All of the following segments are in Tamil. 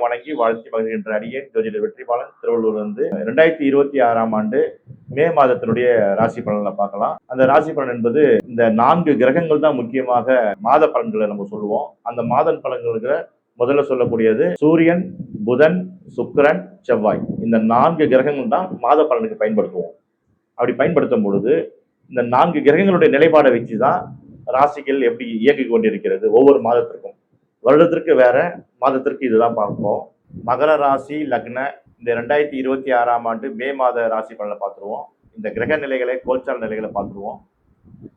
வணங்கி வாழ்த்தி மகிழ்கின்ற அடியே ஜோதிடர் வெற்றிபாலன் திருவள்ளூர்லேருந்து 2026ஆம் ஆண்டு மே மாதத்தினுடைய ராசி பலன்களை பார்க்கலாம். அந்த ராசி பலன் என்பது இந்த 4 கிரகங்கள் தான் முக்கியமாக மாத பலன்களை நம்ம சொல்லுவோம். அந்த மாத பலன்களுக்கு முதல்ல சொல்லக்கூடியது சூரியன், புதன், சுக்கிரன், செவ்வாய். இந்த 4 கிரகங்கள் தான் மாத பலனுக்கு பயன்படுத்துவோம். அப்படி பயன்படுத்தும் பொழுது இந்த 4 கிரகங்களுடைய நிலைப்பாடை வச்சுதான் ராசிகள் எப்படி இயங்கி கொண்டிருக்கிறது ஒவ்வொரு மாதத்திற்கும். வருடத்திற்கு வேற, மாதத்திற்கு இதுதான் பார்ப்போம். மகர ராசி லக்ன இந்த 2026ஆம் ஆண்டு மே மாத ராசி பலனை பார்த்துருவோம். இந்த கிரக நிலைகளை, கோச்சார நிலைகளை பார்த்துருவோம்.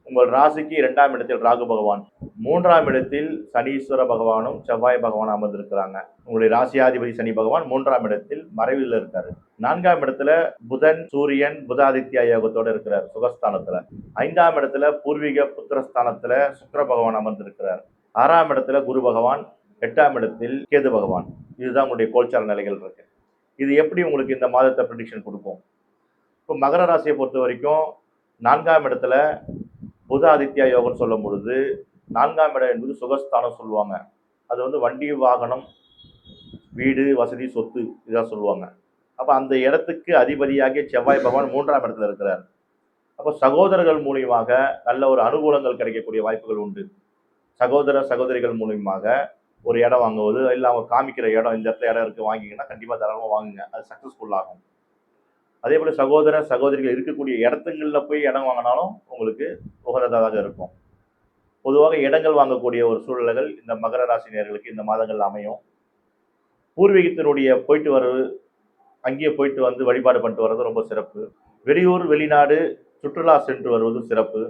உங்கள் ராசிக்கு 2ஆம் இடத்தில் ராகு பகவான், 3ஆம் இடத்தில் சனீஸ்வர பகவானும் செவ்வாய் பகவானும் அமர்ந்திருக்கிறாங்க. உங்களுடைய ராசியாதிபதி சனி பகவான் 3ஆம் இடத்தில் மறைவில் இருக்காரு. 4ஆம் இடத்துல புதன், சூரியன், புதாதித்யா யோகத்தோட இருக்கிறார் சுகஸ்தானத்துல. 5ஆம் இடத்துல பூர்வீக புத்திரஸ்தானத்துல சுக்கிர பகவான் அமர்ந்திருக்கிறார். 6ஆம் இடத்துல குரு பகவான், 8ஆம் இடத்தில் கேது பகவான். இதுதான் உங்களுடைய கோல்சார நிலைகள் இருக்கு. இது எப்படி உங்களுக்கு இந்த மாதத்தை ப்ரெடிக்ஷன் கொடுக்கும்? இப்போ மகர ராசியை பொறுத்த வரைக்கும் 4ஆம் இடத்துல புத ஆதித்யா யோகம் சொல்லும் பொழுது 4ஆம் இடம் என்பது சுகஸ்தானம் சொல்லுவாங்க. அது வந்து வண்டி, வாகனம், வீடு, வசதி, சொத்து இதான் சொல்லுவாங்க. அப்போ அந்த இடத்துக்கு அதிபதியாகிய செவ்வாய் பகவான் 3ஆம் இடத்துல இருக்கிறார். அப்போ சகோதரர்கள் மூலியமாக நல்ல ஒரு அனுகூலங்கள் கிடைக்கக்கூடிய வாய்ப்புகள் உண்டு. சகோதரிகள் மூலியமாக ஒரு இடம் வாங்குவது, இல்லை அவங்க காமிக்கிற இடம், இந்த இடத்துல இடம் இருக்கு வாங்கிங்கன்னா கண்டிப்பாக தாராளமாக வாங்குங்க, அது சக்ஸஸ்ஃபுல் ஆகும். அதே போல் சகோதரிகள் இருக்கக்கூடிய இடத்துங்களில் போய் இடம் வாங்கினாலும் உங்களுக்கு உகந்ததாக இருக்கும். பொதுவாக இடங்கள் வாங்கக்கூடிய ஒரு சூழ்நிலைகள் இந்த மகர ராசினியர்களுக்கு இந்த மாதங்கள் அமையும். பூர்வீகத்தினுடைய போயிட்டு வர்றது, அங்கேயே போயிட்டு வந்து வழிபாடு பண்ணிட்டு வர்றது ரொம்ப சிறப்பு. வெளியூர், வெளிநாடு சுற்றுலா சென்று வருவது சிறப்பு.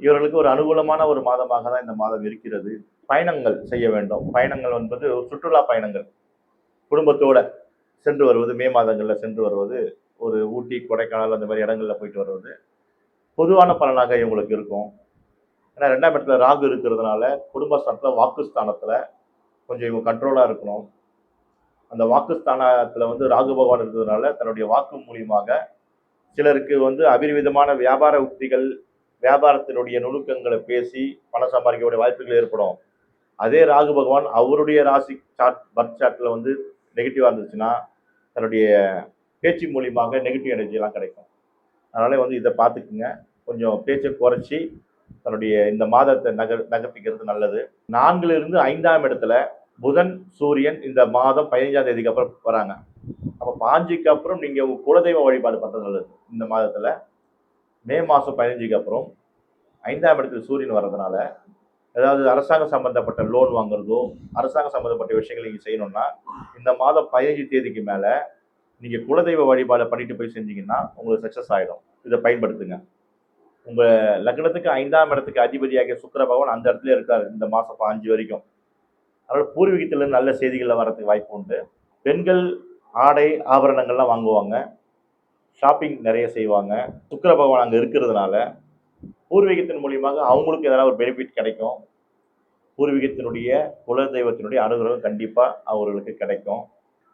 இவர்களுக்கு ஒரு அனுகூலமான ஒரு மாதமாக தான் இந்த மாதம் இருக்கிறது. பயணங்கள் செய்ய வேண்டும். பயணங்கள் என்பது சுற்றுலா பயணங்கள், குடும்பத்தோட சென்று வருவது, மே மாதங்களில் சென்று வருவது, ஒரு ஊட்டி, கொடைக்கானல் அந்த மாதிரி இடங்கள்ல போயிட்டு வருவது பொதுவான பலனாக இவங்களுக்கு இருக்கும். ஏன்னா 2ஆம் இடத்துல ராகு இருக்கிறதுனால குடும்பஸ்தானத்துல, வாக்குஸ்தானத்துல கொஞ்சம் இவங்க கண்ட்ரோலா இருக்கணும். அந்த வாக்குஸ்தானத்துல வந்து ராகு பகவான் இருக்கிறதுனால தன்னுடைய வாக்கு மூலியமாக சிலருக்கு வந்து அபரிவிதமான வியாபார உக்திகள், வியாபாரத்தினுடைய நுணுக்கங்களை பேசி பணம் சம்பாதிக்கக்கூடிய வாய்ப்புகள் ஏற்படும். அதே ராகு பகவான் அவருடைய ராசி சார்ட், பர்த் சார்ட்ல வந்து நெகட்டிவா இருந்துச்சுன்னா தன்னுடைய பேச்சு மூலியமாக நெகட்டிவ் எனர்ஜிலாம் கிடைக்கும். அதனால வந்து இதை பார்த்துக்குங்க. கொஞ்சம் பேச்சை குறைச்சி தன்னுடைய இந்த மாதத்தை நகர்த்திக்கிறது நல்லது. 4லிருந்து 5ஆம் இடத்துல புதன், சூரியன் இந்த மாதம் 15ஆம் தேதிக்கு அப்புறம் வராங்க. அப்போ 5க்கு அப்புறம் நீங்க உங்க குலதெய்வ வழிபாடு பண்றது நல்லது. இந்த மாதத்துல மே மாதம் 15க்கு அப்புறம் 5ஆம் இடத்துல சூரியன் வர்றதுனால ஏதாவது அரசாங்கம் சம்பந்தப்பட்ட லோன் வாங்குறதோ, அரசாங்கம் சம்பந்தப்பட்ட விஷயங்கள் நீங்க செய்யணும்னா இந்த மாதம் 15 தேதிக்கு மேல நீங்க குலதெய்வ வழிபாடு பண்ணிட்டு போய் செஞ்சீங்கன்னா உங்களுக்கு சக்சஸ் ஆயிடும். இதை பயன்படுத்துங்க. உங்க லக்னத்துக்கு 5ஆம் இடத்துக்கு அதிபதியாகிய சுக்கிர பகவான் அந்த இடத்துல இருக்காரு இந்த மாசம் 5 வரைக்கும். அதனால பூர்வீகத்திலிருந்து நல்ல செய்திகள் வரதுக்கு வாய்ப்பு உண்டு. பெண்கள் ஆடை ஆபரணங்கள்லாம் வாங்குவாங்க, ஷாப்பிங் நிறைய செய்வாங்க. சுக்கிர பகவான் அங்க இருக்கிறதுனால பூர்வீகத்தின் மூலியமாக அவங்களுக்கு ஏதாவது ஒரு பெனிஃபிட் கிடைக்கும். பூர்வீகத்தினுடைய குலதெய்வத்தினுடைய அனுகிரகம் கண்டிப்பா அவர்களுக்கு கிடைக்கும்.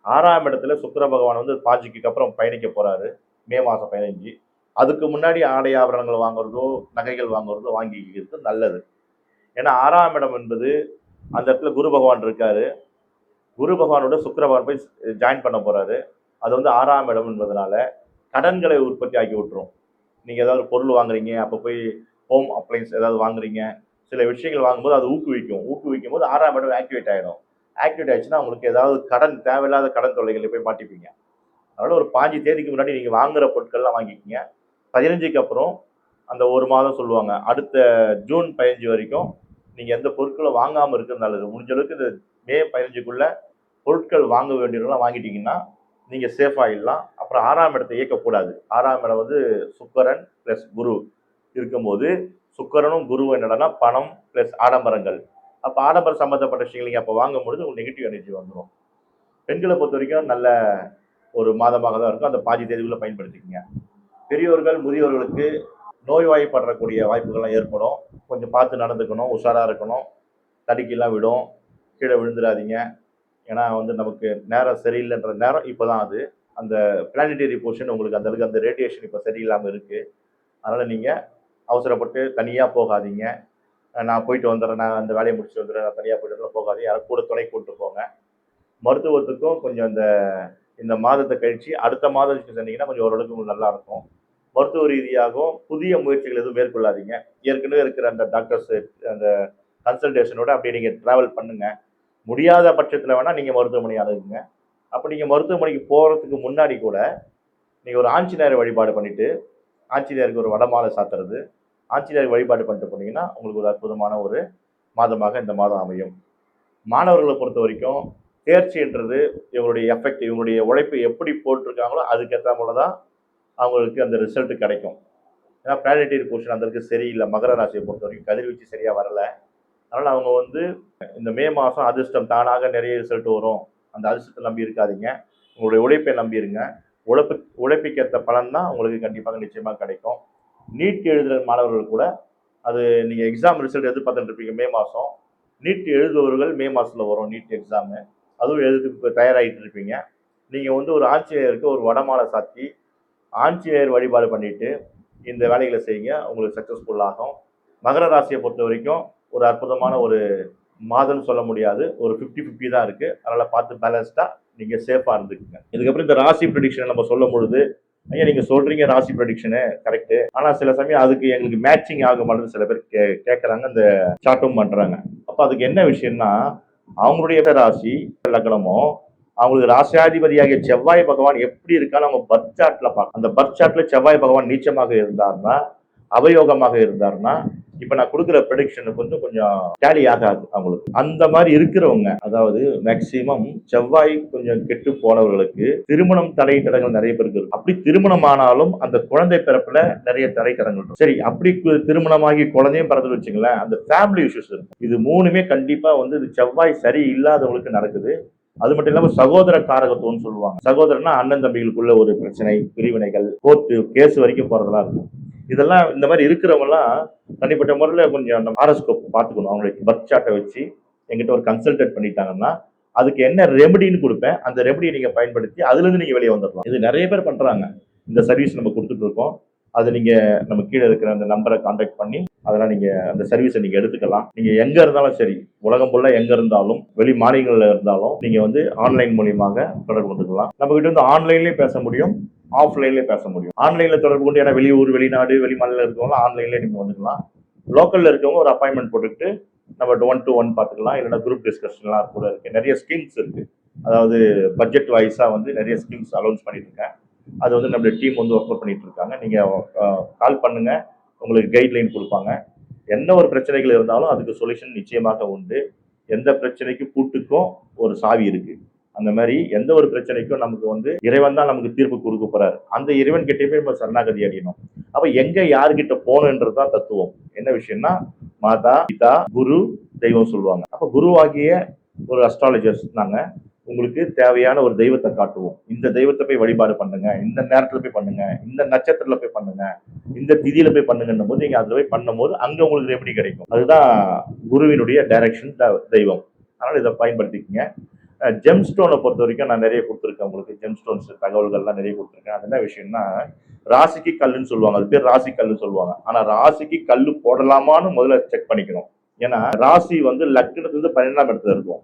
6ஆம் இடத்துல சுக்கிர பகவான் வந்து 5க்கு அப்புறம் பயணிக்க போறாரு, மே மாதம் 15. அதுக்கு முன்னாடி ஆடை ஆபரணங்கள் வாங்குறதோ, நகைகள் வாங்குறதோ வாங்கிக்கிறது நல்லது. ஏன்னா 6ஆம் இடம் என்பது அந்த இடத்துல குரு பகவான் இருக்காரு. குரு பகவானோட சுக்கிர பகவான் போய் ஜாயின் பண்ண போறாரு. அது வந்து 6ஆம் இடம் என்பதனால கடன்களை உற்பத்தி ஆக்கி விட்டுரும். நீங்க ஏதாவது பொருள் வாங்குறீங்க, அப்போ போய் ஹோம் அப்ளைன்ஸ் ஏதாவது வாங்குறீங்க, சில விஷயங்கள் வாங்கும்போது அது ஊக்குவிக்கும் போது 6ஆம் இடம் ஆக்டிவேட் ஆகிடும். ஆக்டிவேட் ஆயிடுச்சுன்னா உங்களுக்கு ஏதாவது கடன், தேவையில்லாத கடன் தொல்லைகளை போய் மாட்டிப்பீங்க. அதனால ஒரு 5 தேதிக்கு முன்னாடி நீங்க வாங்குற பொருட்கள்லாம் வாங்கிக்கிங்க. 15க்கு அப்புறம் அந்த ஒரு மாதம் சொல்லுவாங்க, அடுத்த ஜூன் 15 வரைக்கும் நீங்க எந்த பொருட்களும் வாங்காம இருக்கிறது நல்லது. முடிஞ்ச அளவுக்கு இந்த மே 15க்குள்ள பொருட்கள் வாங்க வேண்டியதெல்லாம் வாங்கிட்டீங்கன்னா நீங்க சேஃப் ஆகிடலாம். அப்புறம் 6ஆம் இடத்தை இயக்கக்கூடாது. 6ஆம் இடம் வந்து சுக்கிரன் பிளஸ் குரு இருக்கும்போது, சுக்கிரனும் குருவும் என்னன்னா பணம் பிளஸ் ஆடம்பரங்கள். அப்போ ஆடம்பரம் சம்பந்தப்பட்ட விஷயங்கள் நீங்க அப்போ வாங்கும்பொழுது உங்களுக்கு நெகட்டிவ் எனர்ஜி வந்துடும். பெண்களை பொறுத்த வரைக்கும் நல்ல ஒரு மாதமாக தான் இருக்கும். அந்த 5 தேதிக்குள்ள பயன்படுத்திக்கங்க. பெரியோர்கள், முதியோர்களுக்கு நோய்வாய்ப்படக்கூடிய வாய்ப்புகள்லாம் ஏற்படும். கொஞ்சம் பார்த்து நடந்துக்கணும், உஷாரா இருக்கணும். தடுக்கிலாம் விடும், கீழே விழுந்துடாதீங்க. ஏன்னா வந்து நமக்கு நேரம் சரியில்லைன்ற நேரம் இப்போதான் அது. அந்த பிளானிட்டரி பொசிஷன் உங்களுக்கு அந்த அளவுக்கு அந்த ரேடியேஷன் இப்போ சரியில்லாமல் இருக்கு. அதனால நீங்க அவசரப்பட்டு தனியா போகாதீங்க. நான் போயிட்டு வந்துடுறேன், நான் அந்த வேலையை முடிச்சுட்டு வந்துடுறேன், நான் தனியாக போயிட்டு போகாதீங்க. யாரும் கூட துணை கூப்பிட்டு போங்க. மருத்துவத்துக்கும் கொஞ்சம் இந்த மாதத்தை கழிச்சு அடுத்த மாதம் சொன்னீங்கன்னா கொஞ்சம் ஓரளவுக்கு உங்களுக்கு நல்லா இருக்கும். மருத்துவ ரீதியாகவும் புதிய முயற்சிகள் எதுவும் மேற்கொள்ளாதீங்க. ஏற்கனவே இருக்கிற அந்த டாக்டர்ஸ் அந்த கன்சல்டேஷனோட அப்படியே நீங்க டிராவல் பண்ணுங்க. முடியாத பட்சத்துல வேணா நீங்க மருத்துவமனை அணுகுங்க. அப்ப நீங்க மருத்துவமனைக்கு போறதுக்கு முன்னாடி கூட நீங்க ஒரு ஆஞ்சநேயர் வழிபாடு பண்ணிட்டு, ஆஞ்சநேயருக்கு ஒரு வடமாலை சாத்துறது, ஆஞ்சநேயர் வழிபாடு பண்ணிட்டு போனீங்கன்னா, உங்களுக்கு ஒரு அற்புதமான ஒரு மாதமாக இந்த மாதம் அமையும். மாணவர்களை பொறுத்த வரைக்கும் தேர்ச்சின்றது இவங்களுடைய எஃபெக்ட், இவங்களுடைய உழைப்பு எப்படி போட்டிருக்காங்களோ அதுக்கேற்ற போல தான் அவங்களுக்கு அந்த ரிசல்ட் கிடைக்கும். ஏன்னா பிளானட்டரி போர்ஷன் அந்த அளவுக்கு சரியில்லை. மகர ராசியை பொறுத்த வரைக்கும் கதிர்வீச்சு சரியா வரல. அதனால அவங்க இந்த மே மாசம் அதிர்ஷ்டம் தானாக நிறைய ரிசல்ட் வரும். அந்த அதிர்ஷ்டத்தை நம்பி இருக்காதீங்க. உங்களுடைய உழைப்பை நம்பி இருங்க. உழைப்புக்கேற்ற பலன் தான் உங்களுக்கு கண்டிப்பாக நிச்சயமாக கிடைக்கும். நீட் எழுதுகிற மாணவர்கள் கூட அது நீங்கள் எக்ஸாம் ரிசல்ட் எதிர்பார்த்துட்டு இருப்பீங்க மே மாதம். நீட் எழுதுபவர்கள் மே மாதத்தில் வரும் நீட் எக்ஸாமு. அதுவும் எழுதுக்கு தயாராகிட்டு இருப்பீங்க. நீங்கள் ஒரு ஆஞ்சநேயருக்கு ஒரு வடமாலை சாத்தி ஆஞ்சநேயர் வழிபாடு பண்ணிட்டு இந்த வேலைகளை செய்யுங்க. உங்களுக்கு சக்ஸஸ்ஃபுல் ஆகும். மகர ராசியை பொறுத்த வரைக்கும் ஒரு அற்புதமான ஒரு மாதம்னு சொல்ல முடியாது. ஒரு 50-50 தான் இருக்கு. அதனால பார்த்து பேலன்ஸ்டா நீங்க சேஃபா இருந்துக்குங்க. இதுக்கப்புறம் இந்த ராசி ப்ரெடிக்ஷன் நம்ம சொல்லும் பொழுது, ஐயா நீங்க சொல்றீங்க ராசி ப்ரெடிக்ஷனு கரெக்ட். ஆனா சில சமயம் அதுக்கு எங்களுக்கு மேட்சிங் ஆக மாட்டேன்னு சில பேர் கேட்கறாங்க. இந்த சார்ட்டும் பண்றாங்க. அப்ப அதுக்கு என்ன விஷயம்னா, அவங்களுடைய ராசி லக்னமோ அவங்களுக்கு ராசியாதிபதியாகிய செவ்வாய் பகவான் எப்படி இருக்கான்னு அவங்க பர்த் சார்ட்ல பார்க்கணும். அந்த பர்த் சார்ட்ல செவ்வாய் பகவான் நீச்சமாக இருந்தாருன்னா, அவயோகமாக இருந்தாருன்னா, இப்ப நான் கொடுக்குற ப்ரெடிக்ஷனுக்கு கொஞ்சம் டேலி ஆகாது அவங்களுக்கு. அந்த மாதிரி இருக்கிறவங்க, அதாவது மேக்சிமம் செவ்வாய் கொஞ்சம் கெட்டு போனவர்களுக்கு திருமணம் தடை தடங்கள் நிறைய பேருக்கு இருக்கும். அப்படி திருமணம் ஆனாலும் அந்த குழந்தை பிறப்புல நிறைய தடை தடங்கள் இருக்கும். சரி, அப்படி திருமணமாகி குழந்தையும் பிறந்து வச்சுங்களேன், அந்த ஃபேமிலி இஷ்யூஸ் இருக்கும். இது மூணுமே கண்டிப்பா இது செவ்வாய் சரி இல்லாதவங்களுக்கு நடக்குது. அது மட்டும் இல்லாம சகோதர காரகத்துவம்னு சொல்லுவாங்க. சகோதரனா அண்ணன் தம்பிகளுக்குள்ள ஒரு பிரச்சனை, பிரிவினைகள், கோர்ட்டு கேஸ் வரைக்கும் போறதெல்லாம் இருக்கும். இதெல்லாம் இந்த மாதிரி இருக்கிறவங்க எல்லாம் தனிப்பட்ட முறையில் கொஞ்சம் அந்த ஹாரோஸ்கோப் பார்த்துக்கணும். அவங்களுக்கு பர்த் சார்ட்டை வச்சு எங்கிட்ட ஒரு கன்சல்டேட் பண்ணிட்டாங்கன்னா அதுக்கு என்ன ரெமடின்னு கொடுப்பேன். அந்த ரெமடியை நீங்க பயன்படுத்தி அதுல இருந்து நீங்க வெளியே வந்துடலாம். இது நிறைய பேர் பண்றாங்க. இந்த சர்வீஸ் நம்ம கொடுத்துட்டு இருக்கோம். அது நீங்க நம்ம கீழே இருக்கிற அந்த நம்பரை கான்டாக்ட் பண்ணி அதெல்லாம் நீங்க அந்த சர்வீஸை நீங்க எடுத்துக்கலாம். நீங்க எங்க இருந்தாலும் சரி, உலகம் ஃபுல்லா எங்க இருந்தாலும், வெளி மாநிலங்கள்ல இருந்தாலும் நீங்க ஆன்லைன் மூலியமாக தொடர்பு கொண்டுக்கலாம். நம்ம கிட்ட ஆன்லைன்லயே பேச முடியும், ஆஃப்லைன்லேயே பேச முடியும். ஆன்லைன்ல தொடர்பு கொண்டு, ஏன்னா வெளியூர் வெளிநாடு வெளி மாநிலம் இருக்கவங்க ஆன்லைன்லேயே நீங்க வந்துக்கலாம். லோக்கல்ல இருக்கவங்க ஒரு அப்பாயின்மெண்ட் போட்டுக்கிட்டு நம்ம 1-to-1 பார்த்துக்கலாம். இல்லைன்னா குரூப் டிஸ்கஷன்லாம் கூட இருக்கு. நிறைய ஸ்கீம்ஸ் இருக்கு. அதாவது பட்ஜெட் வைஸா நிறைய ஸ்கீம்ஸ் அலௌன்ஸ் பண்ணிட்டு இருக்கேன். அது நம்மளுடைய டீம் ஒர்க் அவுட் பண்ணிட்டு இருக்காங்க. நீங்க கால் பண்ணுங்க, உங்களுக்கு கைட்லைன் கொடுப்பாங்க. என்ன ஒரு பிரச்சனைகள் இருந்தாலும் அதுக்கு சொல்யூஷன் நிச்சயமாக உண்டு. எந்த பிரச்சனைக்கு பூட்டுக்கும் ஒரு சாவி இருக்கு. அந்த மாதிரி எந்த ஒரு பிரச்சனைக்கும் நமக்கு இறைவன் தான் நமக்கு தீர்ப்பு கொடுக்க போறாரு. அந்த இறைவன் கிட்டே நம்ம சரணாகதி அடையணும். அப்ப எங்க யாருக்கிட்ட போகணுன்றதுதான் தத்துவம். என்ன விஷயம்னா, மாதா பிதா குரு தெய்வம் சொல்லுவாங்க. அப்ப குருவாகிய ஒரு அஸ்ட்ராலஜர்ஸ் நாங்க உங்களுக்கு தேவையான ஒரு தெய்வத்தை காட்டுவோம். இந்த தெய்வத்தை போய் வழிபாடு பண்ணுங்க, இந்த நேரத்துல போய் பண்ணுங்க, இந்த நட்சத்திரத்துல போய் பண்ணுங்க, இந்த திதியில போய் பண்ணுங்கன்னும் போது நீங்க அதுல போய் பண்ணும் போது அங்க உங்களுக்கு எப்படி கிடைக்கும். அதுதான் குருவினுடைய டைரக்ஷன், தெய்வம். அதனால இதை பயன்படுத்திக்கங்க. ஜெம்ஸ்டோனை பொறுத்த வரைக்கும் நான் நிறைய கொடுத்துருக்கேன். உங்களுக்கு ஜெம்ஸ்டோன்ஸ் தகவல்கள்லாம் நிறைய கொடுத்துருக்கேன். அது என்ன விஷயம்னா, ராசிக்கு கல்லுன்னு சொல்லுவாங்க. அது பேர் ராசி கல்லுன்னு சொல்லுவாங்க. ஆனா ராசிக்கு கல்லு போடலாமான்னு முதல்ல செக் பண்ணிக்கணும். ஏன்னா ராசி லக்னத்துலேருந்து 12ஆம் இடத்துல இருக்கும்.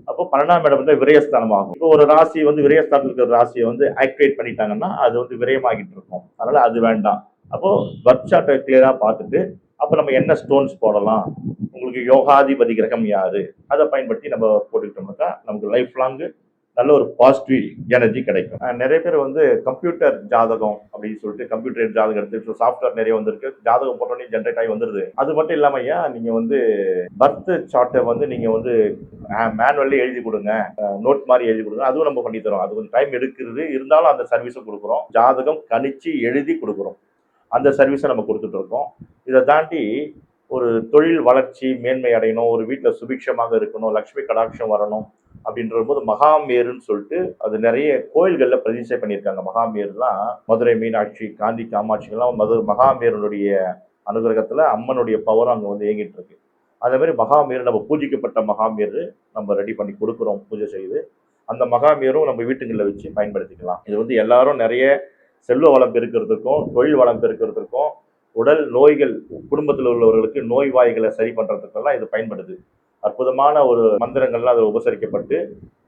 அப்போ 12ஆம் இடம் விரயஸ்தானம் ஆகும். இப்போ ஒரு ராசி விரயஸ்தானத்தில் இருக்கிற ராசியை ஆக்டிவேட் பண்ணிட்டாங்கன்னா அது விரயமாகிட்டு இருக்கும். அதனால அது வேண்டாம். அப்போ பர்த் சார்ட்டை கிளியரா பார்த்துட்டு அப்போ நம்ம என்ன ஸ்டோன்ஸ் போடலாம், உங்களுக்கு யோகாதிபதி கிரகம் யாரு, அதை பயன்படுத்தி நம்ம போட்டுக்கிட்டோம்னாக்கா நமக்கு லைஃப் லாங் நல்ல ஒரு பாசிட்டிவ் எனர்ஜி கிடைக்கும். நிறைய பேர் கம்ப்யூட்டர் ஜாதகம் அப்படின்னு சொல்லிட்டு கம்ப்யூட்டர் ஜாதகம் எடுத்து சாஃப்ட்வேர் நிறைய வந்திருக்கு. ஜாதகம் போட்டோன்னே ஜென்ரேட் ஆகி வந்துருது. அது மட்டும் இல்லாம ஐயா, நீங்க பர்த் சார்ட்டை நீங்க மேனுவல்லி எழுதி கொடுங்க, நோட் மாதிரி எழுதி கொடுங்க. அதுவும் நம்ம பண்ணி தரோம். அது கொஞ்சம் டைம் எடுக்கிறது, இருந்தாலும் அந்த சர்வீஸும் கொடுக்குறோம். ஜாதகம் கணிச்சு எழுதி கொடுக்குறோம். அந்த சர்வீஸை நம்ம கொடுத்துட்டு இருக்கோம். இதை தாண்டி ஒரு தொழில் வளர்ச்சி மேன்மை அடையணும், ஒரு வீட்டில் சுபிக்ஷமாக இருக்கணும், லக்ஷ்மி கடாட்சம் வரணும் அப்படின்ற போது மகாமேருன்னு சொல்லிட்டு அது நிறைய கோயில்கள்ல பிரதிஷ்டை பண்ணியிருக்காங்க. மகாமேருலாம் மதுரை மீனாட்சி, காந்தி காமாட்சிகள்லாம் மகாமேருடைய அனுகிரகத்துல அம்மனுடைய பவரும் அங்க இயங்கிட்டு இருக்கு. அதே மாதிரி மகாமேரு நம்ம பூஜிக்கப்பட்ட மகாமேரு நம்ம ரெடி பண்ணி கொடுக்குறோம் பூஜை செய்து. அந்த மகாமேரும் நம்ம வீட்டுங்களில் வச்சு பயன்படுத்திக்கலாம். இது எல்லாரும் நிறைய செல்வ வளம் பெருக்கிறதுக்கும் தொழில் வளம் பெருக்கிறதுக்கும் உடல் நோய்கள் குடும்பத்தில் உள்ளவர்களுக்கு நோய்வாய்களை சரி பண்றதுக்கெல்லாம் இது பயன்படுது. அற்புதமான ஒரு மந்திரங்கள்லாம் அதில் உபசரிக்கப்பட்டு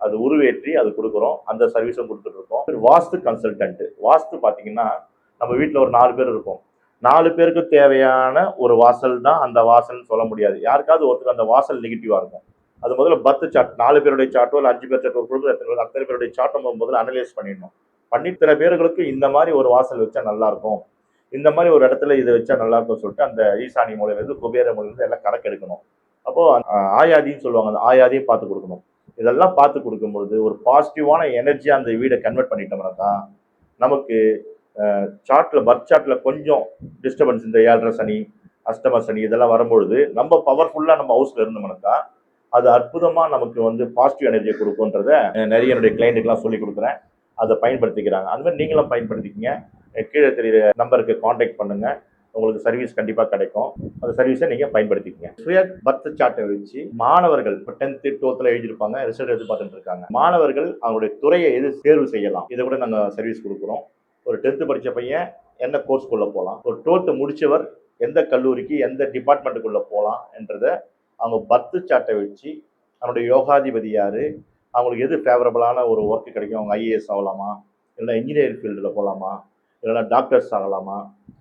அது உருவேற்றி அது கொடுக்குறோம். அந்த சர்வீஸும் கொடுத்துட்டு இருக்கோம். வாஸ்து கன்சல்டன்ட். வாஸ்து பார்த்தீங்கன்னா நம்ம வீட்டில் ஒரு 4 பேர் இருப்போம். 4 பேருக்கு தேவையான ஒரு வாசல் தான் அந்த வாசல்னு சொல்ல முடியாது. யாருக்காவது ஒருத்தர் அந்த வாசல் நெகட்டிவா இருக்கும். அது முதல்ல பர்த் சார்ட் 4 பேருடைய சார்ட்டோ இல்லை 5 பேர் சார்ட் ஒரு குடும்பத்தில் அத்தனை பேருடைய சார்ட்டை நம்ம முதல்ல அனலைஸ் பண்ணிடணும். பண்ணி இத்தனை பேர்களுக்கு இந்த மாதிரி ஒரு வாசல் வச்சா நல்லா இருக்கும், இந்த மாதிரி ஒரு இடத்துல இதை வச்சா நல்லா இருக்கும்னு சொல்லிட்டு அந்த ஈசானி மூலையிலிருந்து குபேர மூலையிலிருந்து எல்லாம் கணக்கு எடுக்கணும். அப்போ ஆயாதின்னு சொல்லுவாங்க, அந்த ஆயாதியும் பார்த்து கொடுக்கணும். இதெல்லாம் பார்த்து கொடுக்கும்பொழுது ஒரு பாசிட்டிவான எனர்ஜியா அந்த வீடை கன்வெர்ட் பண்ணிட்டோம்னா தான் நமக்கு சார்ட்ல பர்த் சார்ட்ல கொஞ்சம் டிஸ்டர்பன்ஸ், இந்த 7.5 சனி, அஷ்டம சனி இதெல்லாம் வரும்பொழுது நம்ம பவர்ஃபுல்லா நம்ம ஹவுஸ்ல இருந்தோம்னா அது அற்புதமா நமக்கு வந்து பாசிட்டிவ் எனர்ஜியை கொடுக்கும்ன்றத நிறைய என்னுடைய கிளைண்ட்டுக்கெல்லாம் சொல்லி கொடுக்குறேன். அதை பயன்படுத்திக்கிறாங்க. அது மாதிரி நீங்களும் பயன்படுத்திக்கிங்க. கீழே தெரியுற நம்பருக்கு காண்டாக்ட் பண்ணுங்க. உங்களுக்கு சர்வீஸ் கண்டிப்பாக கிடைக்கும். அந்த சர்வீஸை நீங்கள் பயன்படுத்திக்கங்க. சுய பர்த் சார்ட்டை வச்சு மாணவர்கள் இப்போ 10th 12th எழுதியிருப்பாங்க, ரிசல்ட் எதிர்பார்த்துட்டு இருக்காங்க. மாணவர்கள் அவங்களுடைய துறையை எது தேர்வு செய்யலாம், இதை கூட நாங்கள் சர்வீஸ் கொடுக்குறோம். ஒரு 10th படித்த பையன் என்ன கோர்ஸ்குள்ளே போகலாம், ஒரு 12th முடித்தவர் எந்த கல்லூரிக்கு எந்த டிபார்ட்மெண்ட்டுக்குள்ளே போகலாம் என்றதை அவங்க பர்த் சார்ட்டை வச்சு அவனுடைய யோகாதிபதி யார், அவங்களுக்கு எது ஃபேவரபுளான ஒரு ஒர்க் கிடைக்கும், அவங்க ஐஏஎஸ் ஆகலாமா, இல்லைன்னா இன்ஜினியரிங் ஃபீல்டில் போகலாமா, இல்லைன்னா டாக்டர்ஸ் ஆகலாமா,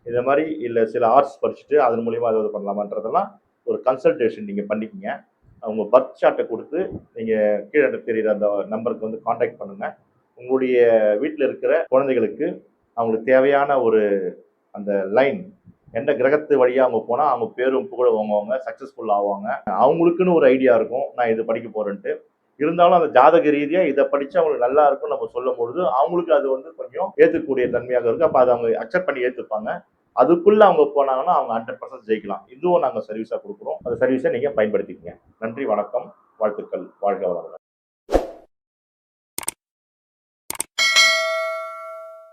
இந்த மாதிரி இல்லை சில ஆர்ட்ஸ் படிச்சுட்டு அதன் மூலிமா ஏதாவது பண்ணலாமான்றதெல்லாம் ஒரு கன்சல்டேஷன் நீங்கள் பண்ணிக்கிங்க. அவங்க பர்த் சார்ட்டை கொடுத்து நீங்கள் கீழே தெரிகிற அந்த நம்பருக்கு வந்து காண்டாக்ட் பண்ணுங்கள். உங்களுடைய வீட்டில் இருக்கிற குழந்தைகளுக்கு அவங்களுக்கு தேவையான ஒரு அந்த லைன் எந்த கிரகத்து வழியாக அவங்க போனால் அவங்க பேரும் புகழ வாங்குவாங்க, சக்ஸஸ்ஃபுல் ஆவாங்க. அவங்களுக்குன்னு ஒரு ஐடியா இருக்கும், நான் இது படிக்க போகிறேன்ட்டு. இருந்தாலும் அந்த ஜாதக ரீதியாக இதை படித்தா அவங்களுக்கு நல்லா இருக்கும் நம்ம சொல்லும் பொழுது அவங்களுக்கு அது வந்து கொஞ்சம் ஏற்றுக்கக்கூடிய தன்மையாக இருக்கும். அப்போ அதை அவங்க அக்செப்ட் பண்ணி ஏற்றுப்பாங்க. அதுக்குள்ளே அவங்க போனாங்கன்னா அவங்க 100% ஜெயிக்கலாம். இதுவும் நாங்கள் சர்வீஸாக கொடுக்குறோம். அந்த சர்வீஸை நீங்கள் பயன்படுத்திக்கங்க. நன்றி, வணக்கம், வாழ்த்துக்கள், வாழ்க வளமுடன்.